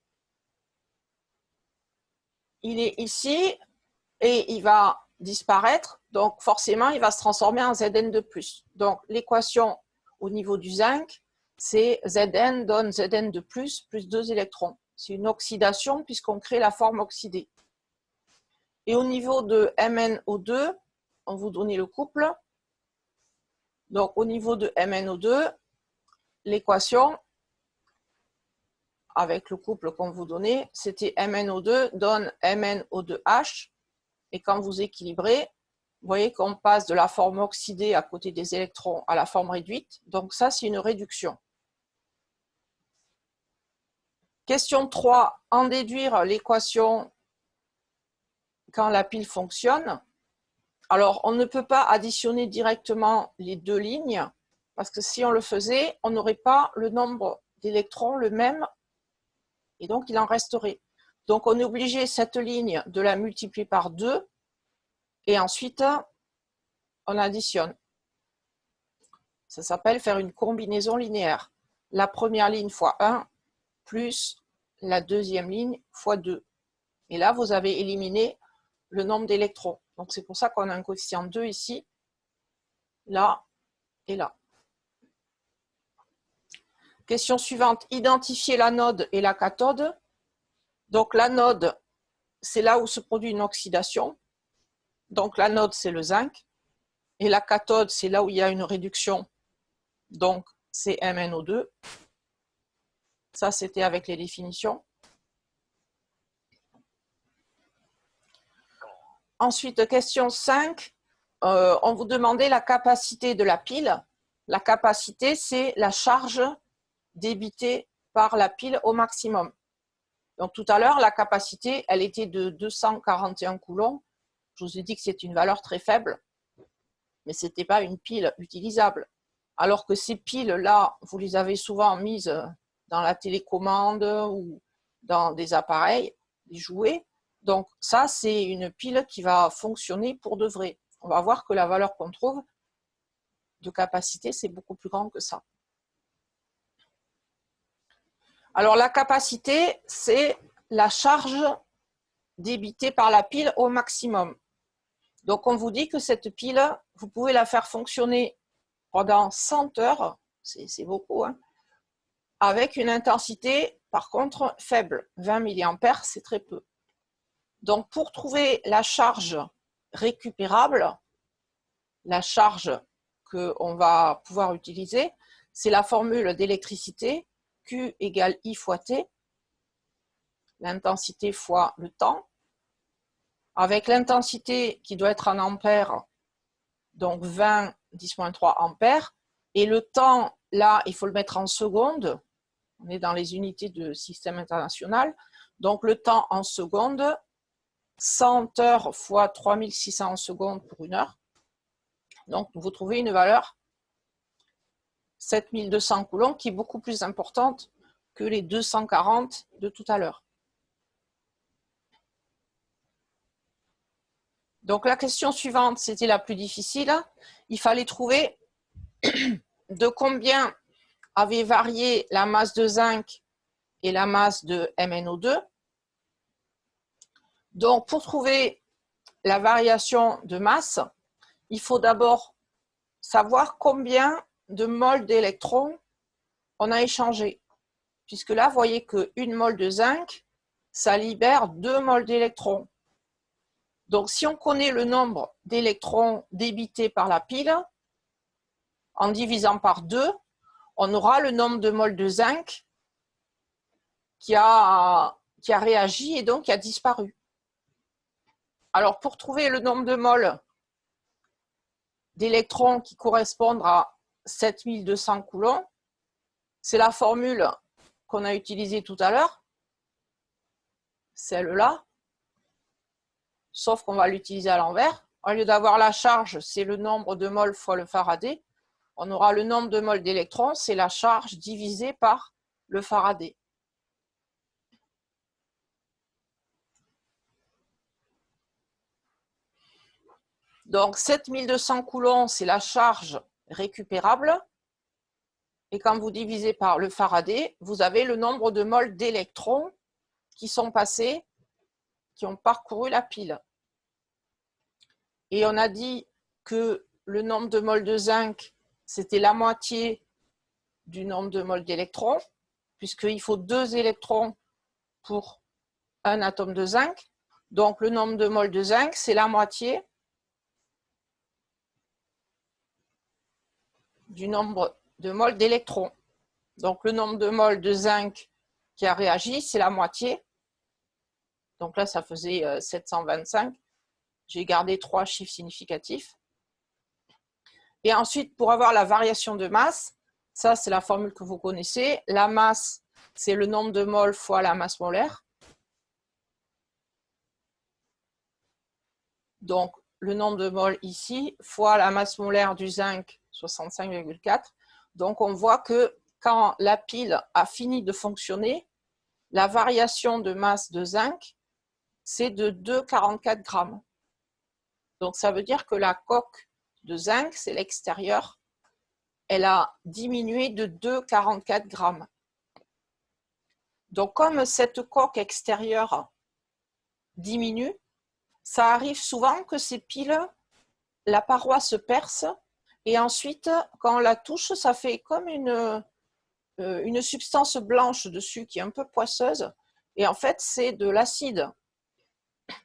il est ici et il va disparaître. Donc forcément, il va se transformer en Zn de plus. Donc l'équation au niveau du zinc, c'est Zn donne Zn de plus 2 électrons. C'est une oxydation puisqu'on crée la forme oxydée. Et au niveau de MnO2, on vous donnait le couple. Donc au niveau de MnO2, l'équation avec le couple qu'on vous donnait, c'était MnO2 donne MnO2H. Et quand vous équilibrez, vous voyez qu'on passe de la forme oxydée à côté des électrons à la forme réduite. Donc ça, c'est une réduction. Question 3. En déduire l'équation quand la pile fonctionne. Alors, on ne peut pas additionner directement les deux lignes, parce que si on le faisait, on n'aurait pas le nombre d'électrons le même, et donc il en resterait. Donc, on est obligé, cette ligne, de la multiplier par 2, et ensuite, on additionne. Ça s'appelle faire une combinaison linéaire. La première ligne fois 1, plus la deuxième ligne fois 2. Et là, vous avez éliminé le nombre d'électrons. Donc, c'est pour ça qu'on a un coefficient 2 ici, là et là. Question suivante, identifier l'anode et la cathode. Donc, l'anode, c'est là où se produit une oxydation. Donc, l'anode, c'est le zinc. Et la cathode, c'est là où il y a une réduction. Donc, c'est MnO2. Ça, c'était avec les définitions. Ensuite, question 5, on vous demandait la capacité de la pile. La capacité, c'est la charge débitée par la pile au maximum. Donc tout à l'heure, la capacité, elle était de 241 coulombs. Je vous ai dit que c'est une valeur très faible, mais ce n'était pas une pile utilisable. Alors que ces piles-là, vous les avez souvent mises dans la télécommande ou dans des appareils, des jouets. Donc ça, c'est une pile qui va fonctionner pour de vrai. On va voir que la valeur qu'on trouve de capacité, c'est beaucoup plus grand que ça. Alors la capacité, c'est la charge débitée par la pile au maximum. Donc on vous dit que cette pile, vous pouvez la faire fonctionner pendant 100 heures, c'est beaucoup, hein, avec une intensité par contre faible. 20 mA, c'est très peu. Donc, pour trouver la charge récupérable, la charge qu'on va pouvoir utiliser, c'est la formule d'électricité Q égale I fois T, l'intensité fois le temps, avec l'intensité qui doit être en ampères, donc 20 10-3 ampères, et le temps, là, il faut le mettre en secondes, on est dans les unités de système international, donc le temps en secondes, 100 heures fois 3600 secondes pour une heure. Donc, vous trouvez une valeur 7200 coulombs qui est beaucoup plus importante que les 240 de tout à l'heure. Donc, la question suivante, c'était la plus difficile. Il fallait trouver de combien avait varié la masse de zinc et la masse de MnO2. Donc, pour trouver la variation de masse, il faut d'abord savoir combien de moles d'électrons on a échangé. Puisque là, vous voyez qu'une mole de zinc, ça libère 2 moles d'électrons. Donc, si on connaît le nombre d'électrons débités par la pile, en divisant par 2, on aura le nombre de moles de zinc qui a réagi et donc qui a disparu. Alors, pour trouver le nombre de moles d'électrons qui correspondent à 7200 coulombs, c'est la formule qu'on a utilisée tout à l'heure, celle-là, sauf qu'on va l'utiliser à l'envers. Au lieu d'avoir la charge, c'est le nombre de moles fois le Faraday. On aura le nombre de moles d'électrons, c'est la charge divisée par le Faraday. Donc 7200 coulombs, c'est la charge récupérable. Et quand vous divisez par le Faraday, vous avez le nombre de moles d'électrons qui sont passés, qui ont parcouru la pile. Et on a dit que le nombre de moles de zinc, c'était la moitié du nombre de moles d'électrons, puisqu'il faut 2 électrons pour un atome de zinc. Donc le nombre de moles de zinc, c'est la moitié du nombre de moles d'électrons. Donc le nombre de moles de zinc qui a réagi, c'est la moitié. Donc là, ça faisait 725. J'ai gardé 3 chiffres significatifs. Et ensuite, pour avoir la variation de masse, ça c'est la formule que vous connaissez. La masse, c'est le nombre de moles fois la masse molaire. Donc, le nombre de moles ici, fois la masse molaire du zinc, 65,4. Donc, on voit que quand la pile a fini de fonctionner, la variation de masse de zinc, c'est de 2,44 grammes. Donc, ça veut dire que la coque de zinc, c'est l'extérieur, elle a diminué de 2,44 grammes. Donc, comme cette coque extérieure diminue, ça arrive souvent que ces piles, la paroi se perce et ensuite, quand on la touche, ça fait comme une substance blanche dessus qui est un peu poisseuse. Et en fait, c'est de l'acide.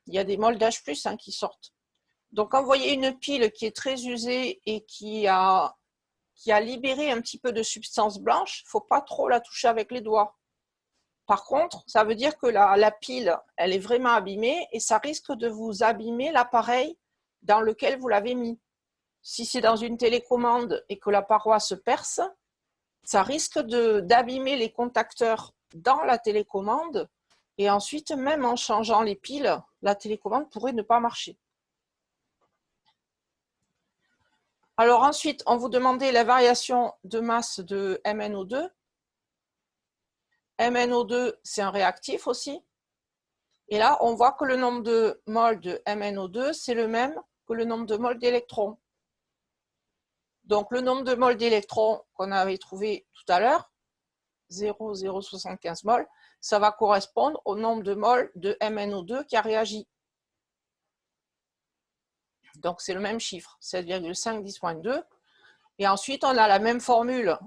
Il y a des moles d'H+, qui sortent. Donc, quand vous voyez une pile qui est très usée et qui a libéré un petit peu de substance blanche, il ne faut pas trop la toucher avec les doigts. Par contre, ça veut dire que la pile, elle est vraiment abîmée et ça risque de vous abîmer l'appareil dans lequel vous l'avez mis. Si c'est dans une télécommande et que la paroi se perce, ça risque d'abîmer les contacteurs dans la télécommande et ensuite, même en changeant les piles, la télécommande pourrait ne pas marcher. Alors ensuite, on vous demandait la variation de masse de MnO2. MnO2, c'est un réactif aussi. Et là, on voit que le nombre de moles de MnO2, c'est le même que le nombre de moles d'électrons. Donc, le nombre de moles d'électrons qu'on avait trouvé tout à l'heure, 0,075 moles, ça va correspondre au nombre de moles de MnO2 qui a réagi. Donc, c'est le même chiffre, 7,5 10-2. Et ensuite, on a la même formule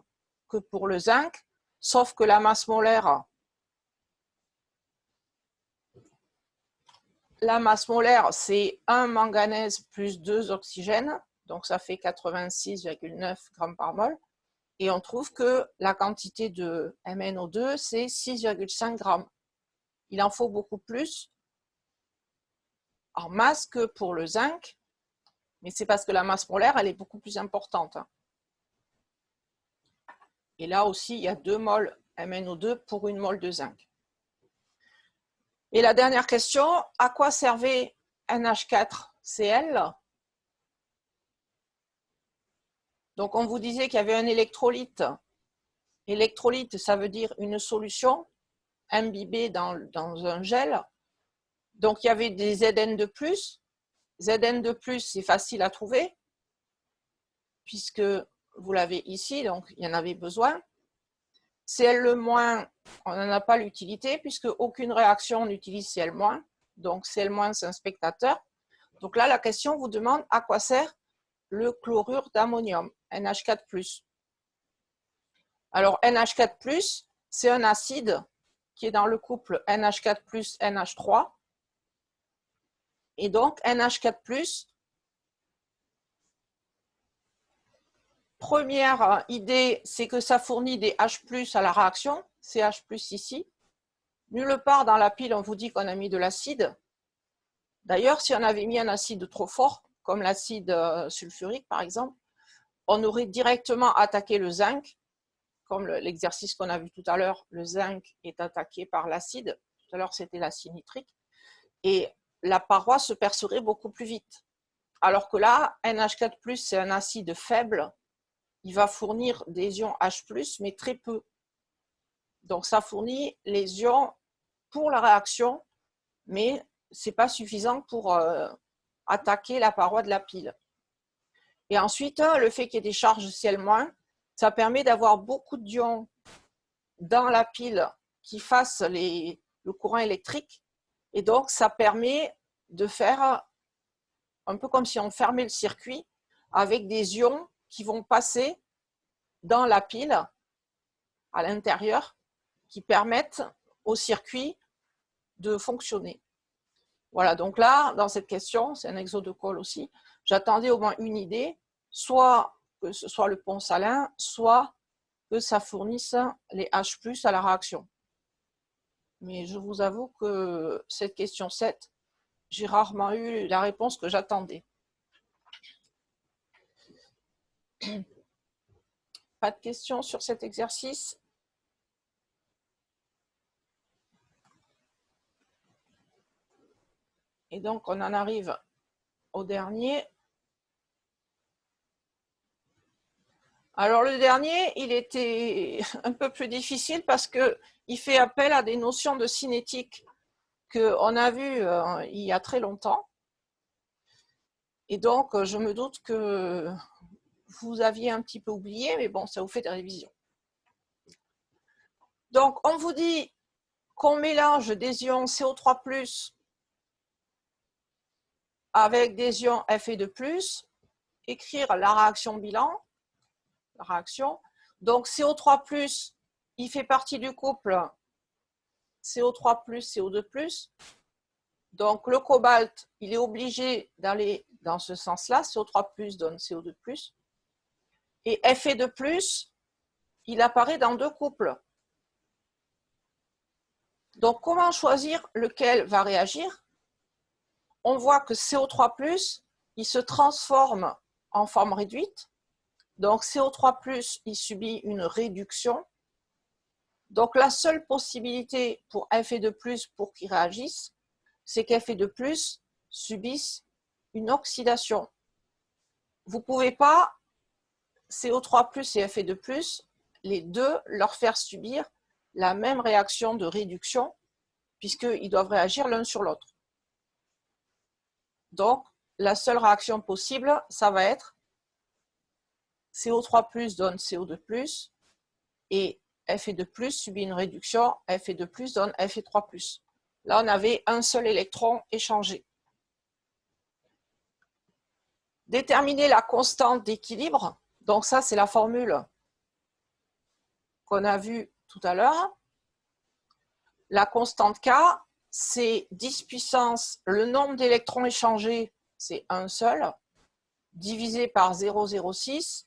que pour le zinc, sauf que la masse molaire, c'est 1 manganèse plus 2 oxygènes, donc ça fait 86,9 grammes par mol. Et on trouve que la quantité de MnO2, c'est 6,5 grammes. Il en faut beaucoup plus en masse que pour le zinc, mais c'est parce que la masse molaire, elle est beaucoup plus importante. Et là aussi, il y a 2 moles MnO2 pour 1 mol de zinc. Et la dernière question, à quoi servait NH4Cl? Donc, on vous disait qu'il y avait un électrolyte. Électrolyte, ça veut dire une solution imbibée dans un gel. Donc, il y avait des Zn de plus. Zn de plus, c'est facile à trouver, puisque vous l'avez ici, donc il y en avait besoin. Cl le moins, on n'en a pas l'utilité, puisque aucune réaction n'utilise Cl moins. Donc, Cl moins, c'est un spectateur. Donc là, la question vous demande à quoi sert le chlorure d'ammonium, NH4+. Alors, NH4+, c'est un acide qui est dans le couple NH4+, NH3. Et donc, NH4+, première idée, c'est que ça fournit des H+ à la réaction, CH+ ici. Nulle part dans la pile, on vous dit qu'on a mis de l'acide. D'ailleurs, si on avait mis un acide trop fort, comme l'acide sulfurique par exemple, on aurait directement attaqué le zinc, comme l'exercice qu'on a vu tout à l'heure, le zinc est attaqué par l'acide. Tout à l'heure, c'était l'acide nitrique. Et la paroi se percerait beaucoup plus vite. Alors que là, NH4+, c'est un acide faible. Il va fournir des ions H+, mais très peu. Donc, ça fournit les ions pour la réaction, mais ce n'est pas suffisant pour attaquer la paroi de la pile. Et ensuite, le fait qu'il y ait des charges Cl-, ça permet d'avoir beaucoup d'ions dans la pile qui fassent le courant électrique. Et donc, ça permet de faire un peu comme si on fermait le circuit avec des ions qui vont passer dans la pile à l'intérieur, qui permettent au circuit de fonctionner. Voilà, donc là, dans cette question, c'est un exo de Cole aussi, j'attendais au moins une idée, soit que ce soit le pont salin, soit que ça fournisse les H+ à la réaction. Mais je vous avoue que cette question 7, j'ai rarement eu la réponse que j'attendais. Pas de questions sur cet exercice? Et donc, on en arrive au dernier. Alors le dernier, il était un peu plus difficile parce qu'il fait appel à des notions de cinétique qu'on a vues il y a très longtemps. Et donc, je me doute que vous aviez un petit peu oublié, mais bon, ça vous fait des révisions. Donc, on vous dit qu'on mélange des ions CO3+, avec des ions Fe2+, écrire la réaction bilan, la réaction. Donc, CO3+, il fait partie du couple CO3+, CO2+. Donc, le cobalt, il est obligé d'aller dans ce sens-là. CO3+, donne CO2+. Et Fe2+, il apparaît dans deux couples. Donc, comment choisir lequel va réagir? On voit que CO3+, il se transforme en forme réduite. Donc, CO3+, il subit une réduction. Donc, la seule possibilité pour Fe2+, pour qu'il réagisse, c'est qu'Fe2+, subisse une oxydation. Vous ne pouvez pas, CO3+, et Fe2+, les deux, leur faire subir la même réaction de réduction, puisqu'ils doivent réagir l'un sur l'autre. Donc, la seule réaction possible, ça va être CO3+, donne CO2+, et Fe2+, subit une réduction, Fe2+, donne Fe3+. Là, on avait un seul électron échangé. Déterminer la constante d'équilibre. Donc ça, c'est la formule qu'on a vue tout à l'heure. La constante K, c'est 10 puissance, le nombre d'électrons échangés, c'est un seul, divisé par 0,06,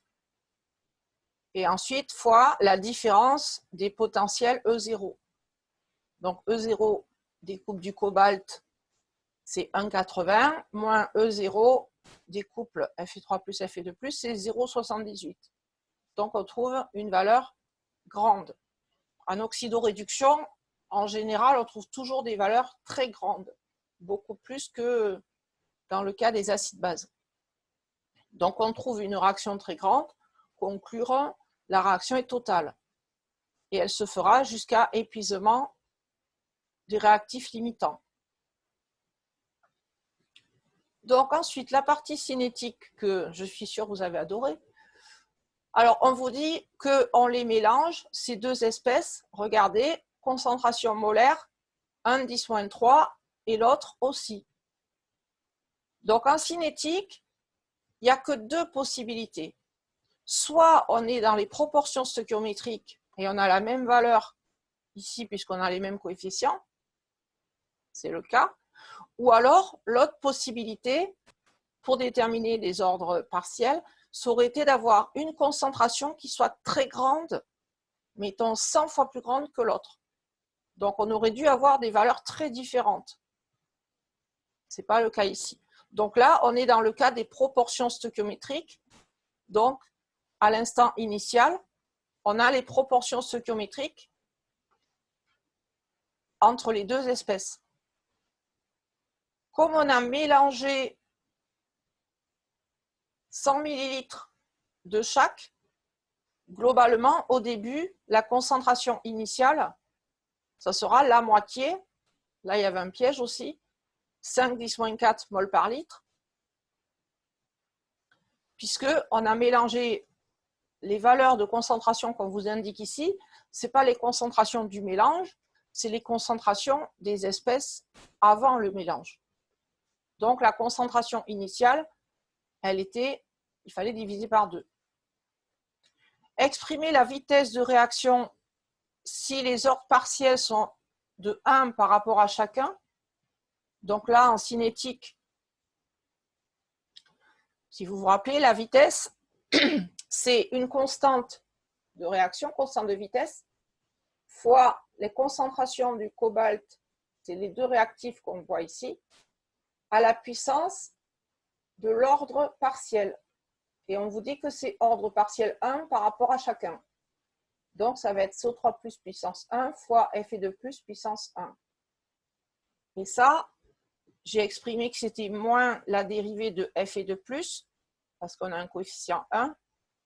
et ensuite fois la différence des potentiels E0. Donc E0 des couples du cobalt, c'est 1,80, moins E0 des couples Fe3+, Fe2+, c'est 0,78. Donc on trouve une valeur grande. En oxydoréduction, en général, on trouve toujours des valeurs très grandes, beaucoup plus que dans le cas des acides-bases. Donc on trouve une réaction très grande, conclure, la réaction est totale. Et elle se fera jusqu'à épuisement des réactifs limitants. Donc ensuite, la partie cinétique que je suis sûre vous avez adoré. Alors on vous dit qu'on les mélange, ces deux espèces, regardez, concentration molaire, un 10-3 et l'autre aussi. Donc en cinétique, il n'y a que deux possibilités. Soit on est dans les proportions stoichiométriques et on a la même valeur ici puisqu'on a les mêmes coefficients, c'est le cas. Ou alors, l'autre possibilité, pour déterminer les ordres partiels, ça aurait été d'avoir une concentration qui soit très grande, mettons 100 fois plus grande que l'autre. Donc, on aurait dû avoir des valeurs très différentes. Ce n'est pas le cas ici. Donc là, on est dans le cas des proportions stoichiométriques. Donc, à l'instant initial, on a les proportions stoichiométriques entre les deux espèces. Comme on a mélangé 100 ml de chaque, globalement, au début, la concentration initiale, ça sera la moitié. Là, il y avait un piège aussi. 5-10-4 mol par litre. Puisqu'on a mélangé les valeurs de concentration qu'on vous indique ici, ce n'est pas les concentrations du mélange, c'est les concentrations des espèces avant le mélange. Donc, la concentration initiale, il fallait diviser par 2. Exprimer la vitesse de réaction si les ordres partiels sont de 1 par rapport à chacun. Donc là, en cinétique, si vous vous rappelez, la vitesse, c'est une constante de réaction, constante de vitesse, fois les concentrations du cobalt, c'est les deux réactifs qu'on voit ici, à la puissance de l'ordre partiel. Et on vous dit que c'est ordre partiel 1 par rapport à chacun. Donc, ça va être CO3+ puissance 1 fois Fe2+ puissance 1. Et ça, j'ai exprimé que c'était moins la dérivée de f et de plus, parce qu'on a un coefficient 1,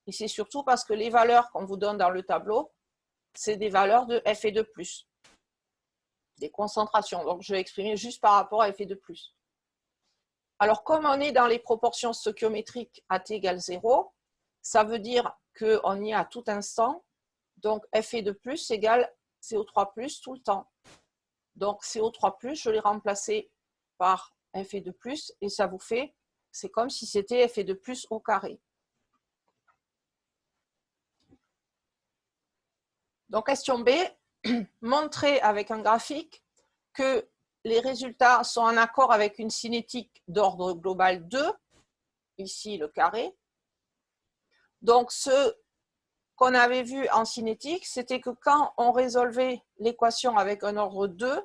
et c'est surtout parce que les valeurs qu'on vous donne dans le tableau, c'est des valeurs de f et de plus, des concentrations. Donc, je vais exprimer juste par rapport à f et de plus. Alors, comme on est dans les proportions stoichiométriques à t égale 0, ça veut dire qu'on y est à tout instant. Donc, f et de plus égale CO3 plus tout le temps. Donc, CO3 plus, je l'ai remplacé par f et de plus, et ça vous fait, c'est comme si c'était f et de plus au carré. Donc, question B, montrer avec un graphique que les résultats sont en accord avec une cinétique d'ordre global 2, ici le carré. Donc, ce qu'on avait vu en cinétique, c'était que quand on résolvait l'équation avec un ordre 2,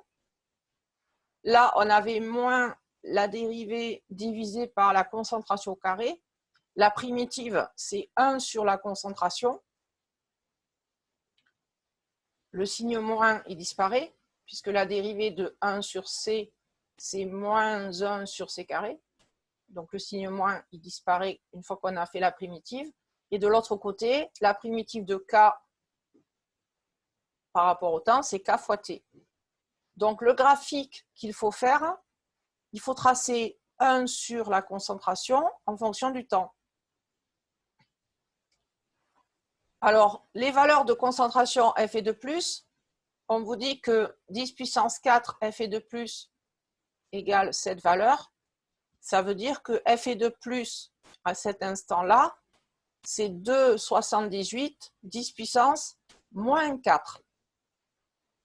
là, on avait moins la dérivée divisée par la concentration au carré. La primitive, c'est 1 sur la concentration. Le signe moins, il disparaît, puisque la dérivée de 1 sur C, c'est moins 1 sur C carré. Donc le signe moins, il disparaît une fois qu'on a fait la primitive. Et de l'autre côté, la primitive de K par rapport au temps, c'est K fois T. Donc le graphique qu'il faut faire, il faut tracer 1 sur la concentration en fonction du temps. Alors, les valeurs de concentration F et de plus, on vous dit que 10 puissance 4 F et de plus égale cette valeur. Ça veut dire que F et de plus à cet instant-là, c'est 2,78 10 puissance moins 4.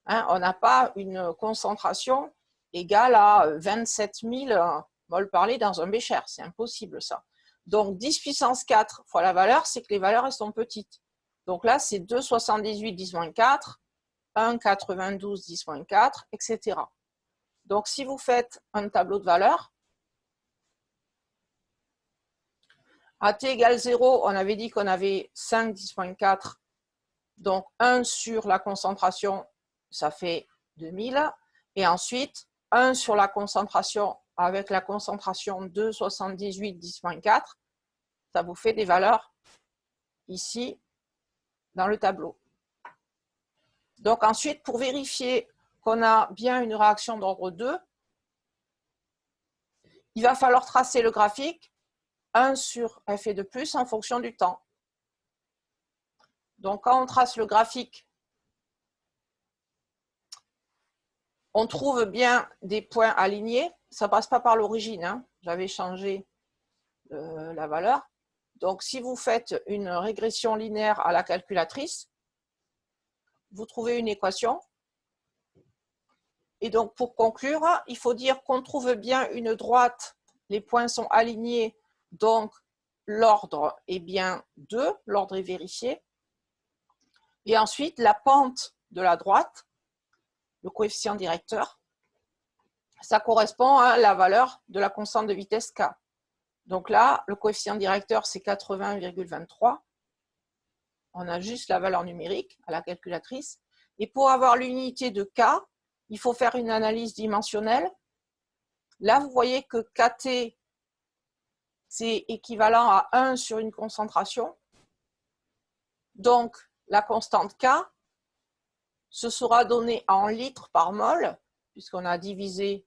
Hein, on n'a pas une concentration égale à 27 000 mol par litre dans un bécher. C'est impossible ça. Donc 10 puissance 4 fois la valeur, c'est que les valeurs elles sont petites. Donc là, c'est 2,78 10 moins 4, 1,92 10 moins 4, etc. Donc si vous faites un tableau de valeurs, à t égale 0, on avait dit qu'on avait 5 10 moins 4, donc 1 sur la concentration, ça fait 2000. Et ensuite, 1 sur la concentration avec la concentration 2,78 10 moins 4, ça vous fait des valeurs ici dans le tableau. Donc ensuite, pour vérifier qu'on a bien une réaction d'ordre 2, il va falloir tracer le graphique 1 sur f et de plus en fonction du temps. Donc quand on trace le graphique, on trouve bien des points alignés. Ça ne passe pas par l'origine, hein. J'avais changé la valeur. Donc si vous faites une régression linéaire à la calculatrice, vous trouvez une équation. Et donc pour conclure, il faut dire qu'on trouve bien une droite, les points sont alignés, donc l'ordre est bien 2, l'ordre est vérifié. Et ensuite, la pente de la droite, le coefficient directeur, ça correspond à la valeur de la constante de vitesse K. Donc là, le coefficient directeur, c'est 80,23. On a juste la valeur numérique à la calculatrice. Et pour avoir l'unité de K, il faut faire une analyse dimensionnelle. Là, vous voyez que KT, c'est équivalent à 1 sur une concentration. Donc, la constante K, ce sera donné en litres par mol, puisqu'on a divisé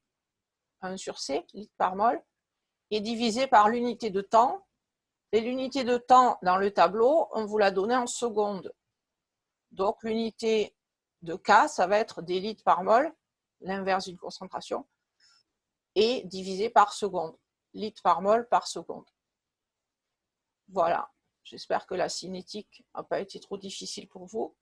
1 sur C, litres par mol, et divisé par l'unité de temps. Et l'unité de temps dans le tableau, on vous l'a donné en secondes. Donc, l'unité de K, ça va être des litres par mol, l'inverse d'une concentration, et divisé par seconde, litres par mol par seconde. Voilà, j'espère que la cinétique n'a pas été trop difficile pour vous.